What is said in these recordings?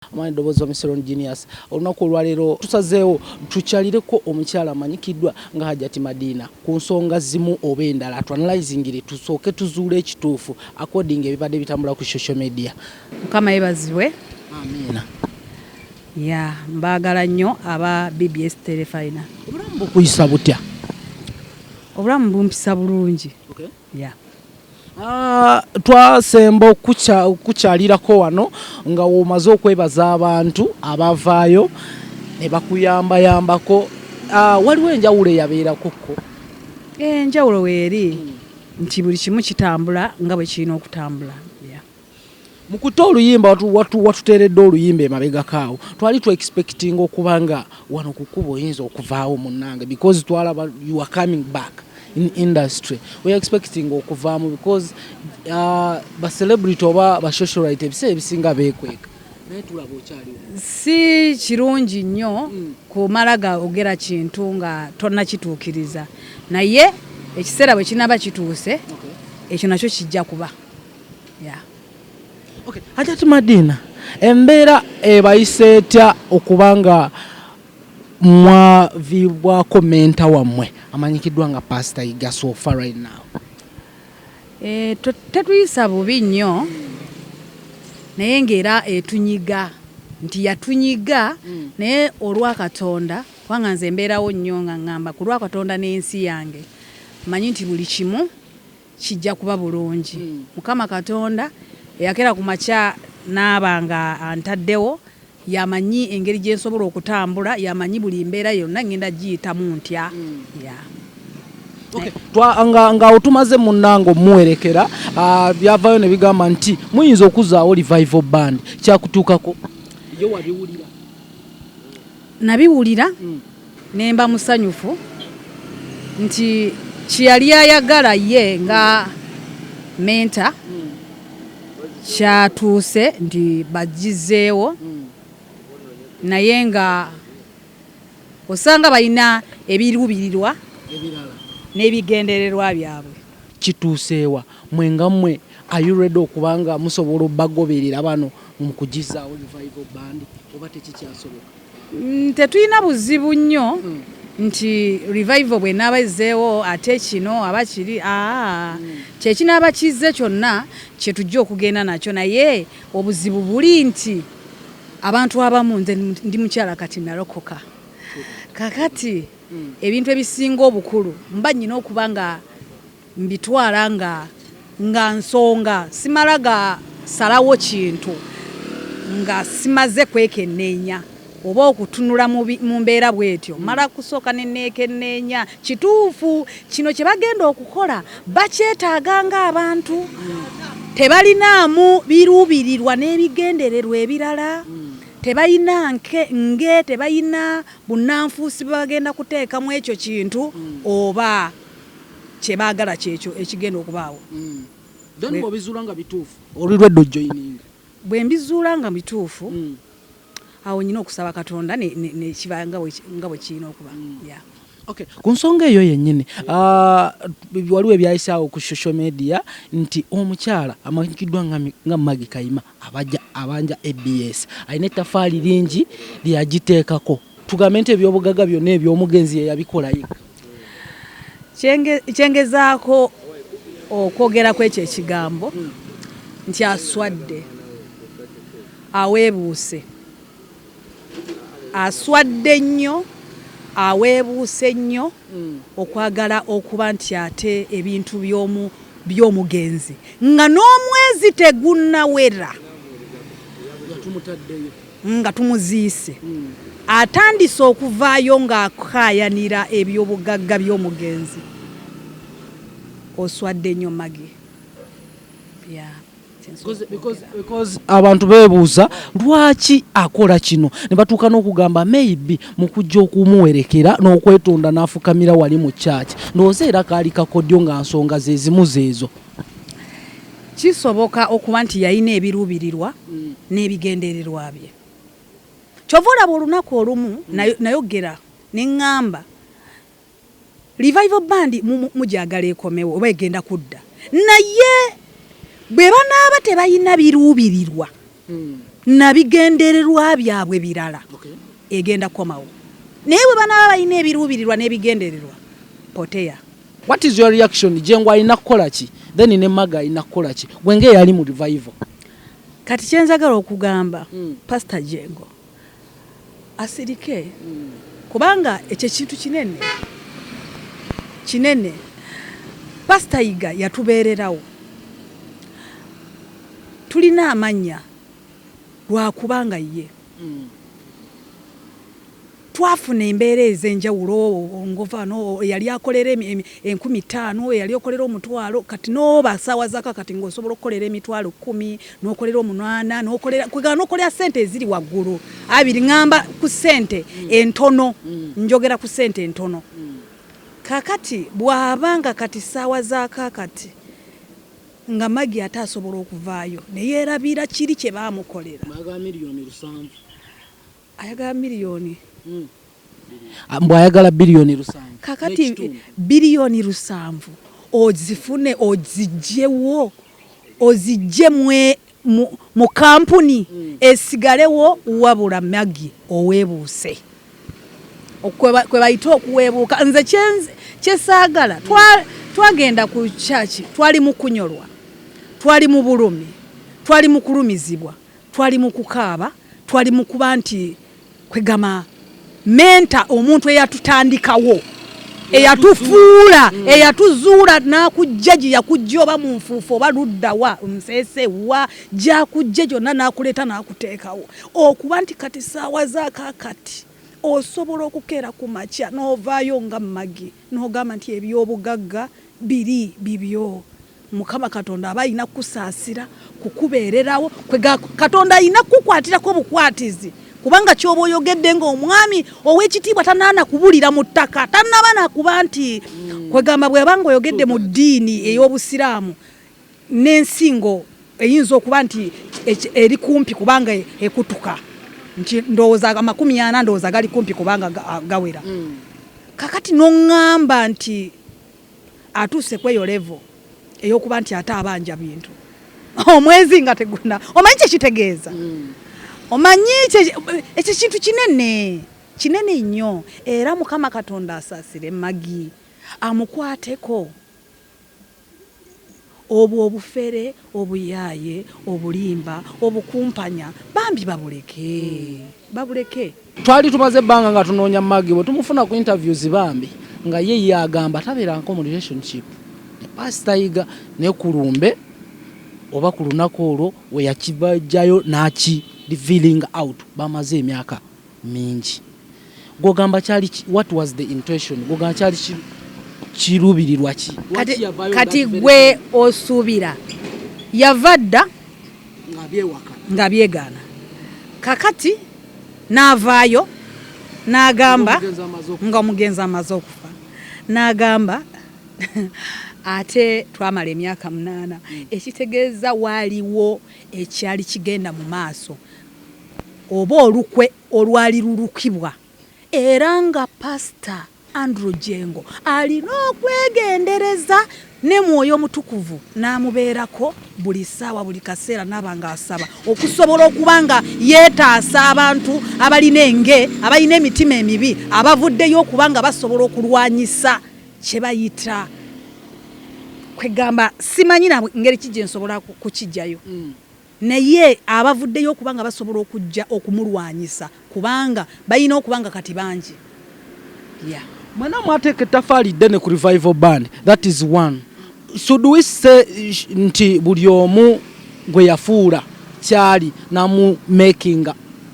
Amani dobozi wa Miseron Genius. Olunaku olwaleero tusazeewo tukyalireko omukyala amanyikiddwa nga Hajjat Madina ku nsonga zimu oba endala tuanalyzingire tusooke tuzuule ekituufu according ebibadde bitambula ku social media. Mukama yeebazibwe. Amina. Ya mbaagala nnyo aba BBS Telefina. Obulamu bukuyisa butya? Obulamu bumpisa bulungi. Okay. Ya. Twasemba okukyalirako wano nga womaze okwebaza abantu abavaayo ne bakuyambayambako. Waliwo enjawulo eyabeerako ko? Enjawulo weeri nti buli kimu kitambula nga bwe kirina okutambula. Mukuta oluyimba watuteeredde oluyimba emabega kaawo twali tu expecting okubanga wano kukubo oyinza okuvaawo munnange because twalaba you are coming back in industry. We are expecting okuvaamu because ba celebrity oba ba socialite ebiseera ebisinga beekweka naye tulaba okyaliwo. Si kirungi nnyo kumalaga ogera kintu nga tonnakituukiriza naye ekiseera bwe kinaba kituuse ekyo nakyo kijja kuba. Okay. Hajjat Madina, embeera ebayise etya okubanga mwavibwako menta wammwe amanyikiddwa nga Pastor Yiga so far right now? Tetuyisa bubi nnyo naye ng'era etunyiga nti yatunyiga naye olwa Katonda kubanga nze mbeerawo nnyo nga ngamba ku lwa Katonda n'ensi yange manyi nti buli kimu kijja kuba bulungi. Mukama Katonda yakera ku makya n'abanga antaddewo yamanyi engeri gye nsobola okutambula yamanyi buli mbeera yonna ngenda giyitamu ntya. Okay. Nga otumaze munnango muwerekera byavaayo ne bigamba nti muyinza okuzaawo revival band kyakutuukako yo wabiwulira? Nabiwulira nemba musanyufu nti kyeyali ayagala ye nga menta kyatuuse nti bagizeewo naye nga osanga balina ebiruubirirwa n'ebigendererwa byabwe. Kituuseewa mwenga mmwe are you ready okubanga musobola obbagoberera bano mu kugizaawo revival band oba tekikyasoboka? Tetulina buzibu nnyo nti revival bwe nabazeewo ate kino abakiri kyekinaaba kizze kyonna kye tujja okugenda nakyo naye obuzibu buli nti abantu abamu nze ndi mukyala kati nalokoka kakati ebintu ebisinga obukulu mba nnyina okuba nga mbitwala nga nsonga simalaga salawo kintu nga simaze kwekenneenya oba okutunula mu mbeera bwetyo mala kusooka neneekenneenya kituufu kino kye bagenda okukola bakyetaaga ng'abantu tebalinaamu biruubirirwa n'ebigendererwa ebirala tebalina tebalina bunnanfuusi bagenda kuteekamu ekyo kintu oba kye baagala kyekyo ekigenda okubaawo. Then bw'obizuula nga bituufu olwedde ojoyininga? Bwe mbizuula nga bituufu awo nyina okusaba Katonda nekiba nga bwe kirina okuba. Okay. Ku nsonga eyo yennyini waliwo ebyayisaawo ku social media nti omukyala amanyikiddwa nga Maggie Kayima abanja ABS alina ettafaali lingi lyagiteekako tugambe nti ebyobugagga byonna eby'omugenzi yeyabikola yekka. Kyengezaako okwogerako ekyo ekigambo nti aswadde aweebuuse aswadde nnyo aweebuuse nnyo okwagala okuba nti ate ebintu by'omugenzi nga n'omwezi tegunnawera nga tumuziise atandise okuvaayo ng'akaayanira ebyobugagga by'omugenzi. Oswadde nnyo Maggie. Because abantu beebuuza lwaki akola kino ne batuuka n'okugamba maybe mu kujja okumuwerekera n'okwetonda n'afukamira wali mu church ndowooza era kaali kakodyo nga nsonga ze zimu zeezo. Kisoboka okuba nti yalina ebiruubirirwa n'ebigendererwa bye. Kyova olaba olunaku olumu nayogera ne ŋŋamba revival band mujagala ekomewo oba egenda kudda naye bwe banaaba tebalina biruubirirwa nabigendererwa byabwe birala egenda komawo naye bwe banaba balina ebiruubirirwa n'ebigendererwa poteya. What is your reaction? Jengo alina kukola ki? Then ne Maggie alina kukola ki? Gwenge yali mu revival. Kati kyenzagala okugamba Pastor Jengo asirike kubanga ekyo kintu kinene Pastor Yiga yatubeererawo tulina amanya lwakubanga ye twafuna embeera ez'enjawulo ngofano yali akolera 15,000 yali akolera omutwalo kati no basawa zaka kati ngosobola okukolera emitwalo 10 n'okolera 8 n'okolera sente eziri waggulu abiri ngamba ku sente entono njogera ku sente entono kakati bwabanga kati sawa zaka kati nga Maggie atasobola okuvaayo ne yeerabira kiri kye baamukolera ayagala miliyoni Mbu ayagala biliyoni 7 kakati biliyoni 7 ozifune ozijjewo ozijje mu kampuni esigalewo wabula Maggie oweebuuse kwe bayita okuweebuuka nze kyesaagala twagenda ku church twali mu kunyolwa twali mu bulumi twali mu kulumizibwa twali mu kukaaba twali mu kuba nti kwegama menta omuntu eyatutandikawo eyatufuula eyatuzuula n'akujjaji yakujjoba mu nfuufu oba luddawa nsese wa jakujje jonna n'akuleeta n'akuteekawo okuba nti kati saawa zaakakati osobola okukeera ku makya n'ovaayo nga Maggie n'ogamba nti ebyobugagga biri bibyo Mukama Katonda aba alina kusaasira kukubeererawo Katonda alina kukukwatirako bukwatizi kubanga kyoba oyogedde ng'omwami ow'ekitiibwa tanaana kubulira mu ttaka tanaba nakuba nti kwegamba bw'abanga oyogedde mu ddiini ey'obusiraamu n'ensingo eyinza okuba nti eri kumpi kubanga ekutuka nti ndowooza 40 ndowooza gali kumpi kubanga gawera kakati n'oŋŋamba nti atuuse kweyo levo ey'okuba nti ate abanja bintu omwezi nga teguna omanyi kyekitegeeza omanyi ekyo kintu kinene nnyo era Mukama Katonda asaasire Maggie amukwateko obwo obufere obuyaaye obulimba obukumpanya bambi babuleke twali tumaze ebbanga nga tunoonya Maggie bwe tumufuna ku interviews bambi nga ye yagamba tabeeranko mu relationship ne Pastor Yiga ne kulumbe oba ku lunaku olwo we yakibajjayo n'aki revealing out bamaze emyaka mingi gogamba kyali what was the intention gogamba kyali kirubirirwa ki kati gwe osuubira yavadda nga byegaana kakati n'avaayo n'agamba nga omugenzi amaze okufa n'agamba ate twamala emyaka 8 ekitegeeza waliwo ekyali kigenda mu maaso oba olukwe olwali lulukibwa era nga Pastor Andrew Jengo alina okwegendereza ne Mwoyo Mutukuvu n'amubeerako buli ssaawa buli kaseera n'abanga asaba okusobola okubanga yeetaasa abantu abalina abalina emitima emibi abavuddeyo okubanga basobola okulwanyisa kye bayita kwegamba simanyi na ngeri kijje nsobola kukijjayo naye abavuddeyo okubanga basobola okujja okumulwanyisa kubanga bayina okubanga kati bangi mwana mwateeka ettafaali ddene ku revival band that is one should we say nti buli omu gwe yafuula kyali namu making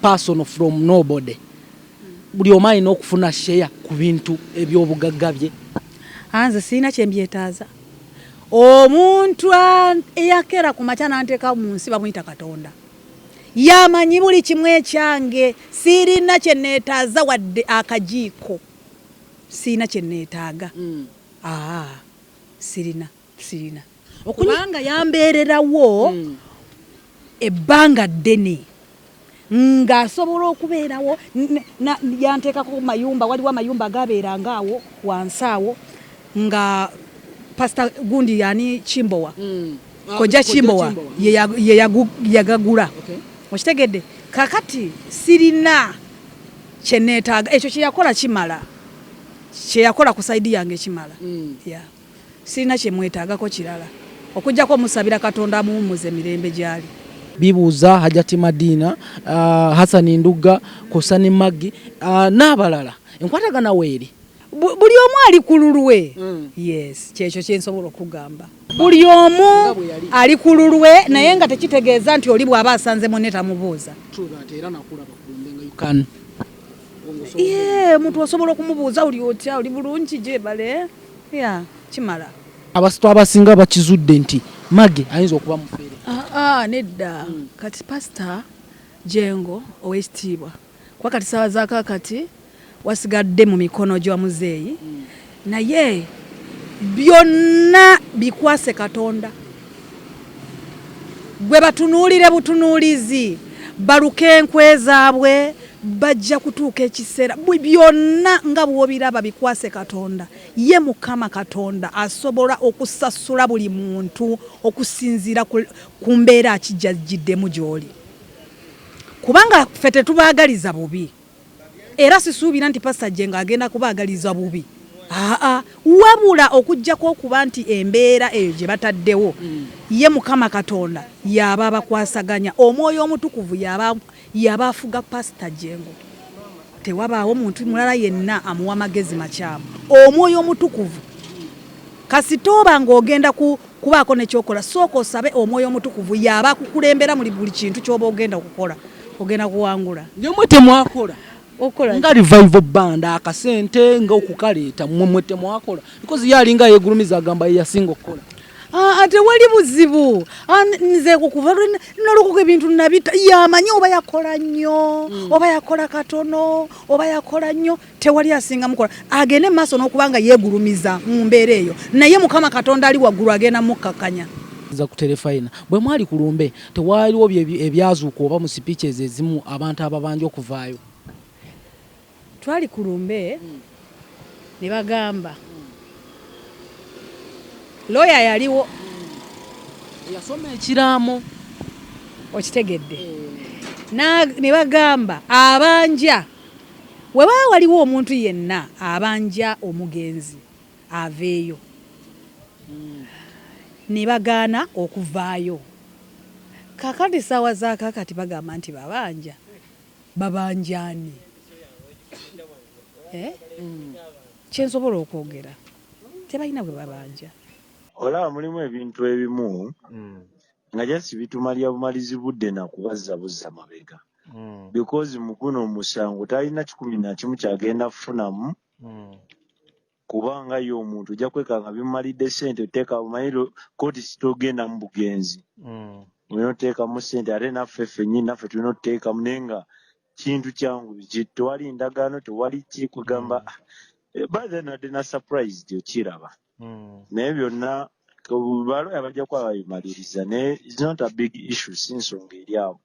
person from nobody buli omu alina okufuna share ku bintu ebyobugagga bye anze sirina kyembyetaaza omuntu eyakera ku makya n'anteeka mu nsi bamuyita Katonda yamanyi buli kimu ekyange sirina kye neetaaza wadde akajiiko sirina kye neetaaga sirina okubanga yambeererawo ebbanga ddene ng'asobola okubeerawo yanteekako mayumba waliwo amayumba gabeeranga awo wansi awo nga Pastor gundi yani Chimbowa koja Chimbowa ye yagagula okitegedde kakati sirina kyeneetaaga ekyo kyeyakola kimala kyeyakola ku saidi yange kimala yeah. Sirina kyemwetaagako kirala okujjako omusabira Katonda amuwummuze emirembe gyali. Bibuuza Hajjat Madina, Hassan Nduga, Kosani Maggie n'abalala enkwatagana weeri buli omu ali ku lulwe. Yes, kyekyo kyensobola okugamba. Buli omu ali ku lulwe naye nga tekitegeeza nti oli bw'aba asanze munne tamubuuza. Omuntu osobola okumubuuza oli otya oli bulungi gyebale kimala. Abasito abasinga bakizudde nti Maggie ayinza okuba mufeere. Nedda kati pastor Jengo ow'ekitiibwa kwa kati sawa za kakati wasigadde mu mikono gya muzeeyi naye byonna bikwase Katonda. Gwe batunuulire butunuulizi baluke enkwe zaabwe bajja kutuuka ekiseera byonna nga bw'obiraba bikwase Katonda. Ye Mukama Katonda asobola okusasula buli muntu okusinziira ku mbeera akijjajiddemu gy'oli. Kubanga ffe tetubaagaliza bubi era sisuubira nti Pastor Jengo agenda kubaagaliza bubi. Wabula okujjako okuba nti embeera eyo gye bataddewo ye Mukama Katonda yaba abakwasaganya. Omwoyo Omutukuvu yaba afuga Pastor Jengo. Tewabaawo muntu mulala yenna amuwa amagezi makyamu. Omwoyo Omutukuvu kasitooba ng'ogenda kubaako nekyokola sooka osabe Omwoyo Omutukuvu yaba akukulembera muri buli kintu ky'oba ogenda okukola ogenda kuwangula. Nyomwe temwakola nga revival band akasente nga okukaleeta mmwe temwakola because yalinga yegulumiza agamba yasinga okukola. Ate wali buzibu nze kukuva nolukuko ebintu nabita yamanyi oba yakola nnyo oba yakola katono oba yakola nnyo tewali asinga mukola agende maaso n'okubanga yegulumiza mu mbeera eyo naye Mukama Katonda ali waggulu agenda mukkakanya. Za kuterefayina bwe mwali ku lumbe tewaliwo ebyazuuka oba mu speeches ezimu abantu ababanja okuvaayo? Twali ku lumbe ne bagamba lawyer yaliwo yasoma ekiraamo okitegedde ne bagamba abanja weba waliwo omuntu yenna abanja omugenzi aveeyo ne bagaana okuvaayo. Kakati sawa za kakati bagamba nti babanjani kyensobola okwogera tebalina bwe babanja. Olaba mulimu ebintu ebimu nga jasi bitumalya bumalizi budde na kubazzabuza mabega because mu guno omusango talina 11 kyagenda kufunamu kubanga yo omuntu ojja kwekanga bimalidde ssente oteeka bumayiro kooti sitogenda mu bugenzi olina oteekamu ssente ate naffe ffennyini naffe tulina otuteekamu naye nga kintu kyangu biki tewali ndagaano tewali ki kugamba baadhi nadde na surprise okiraba naye byonna balo abajja kuba babimaliriza naye it's not a big issue si nsonga eri awo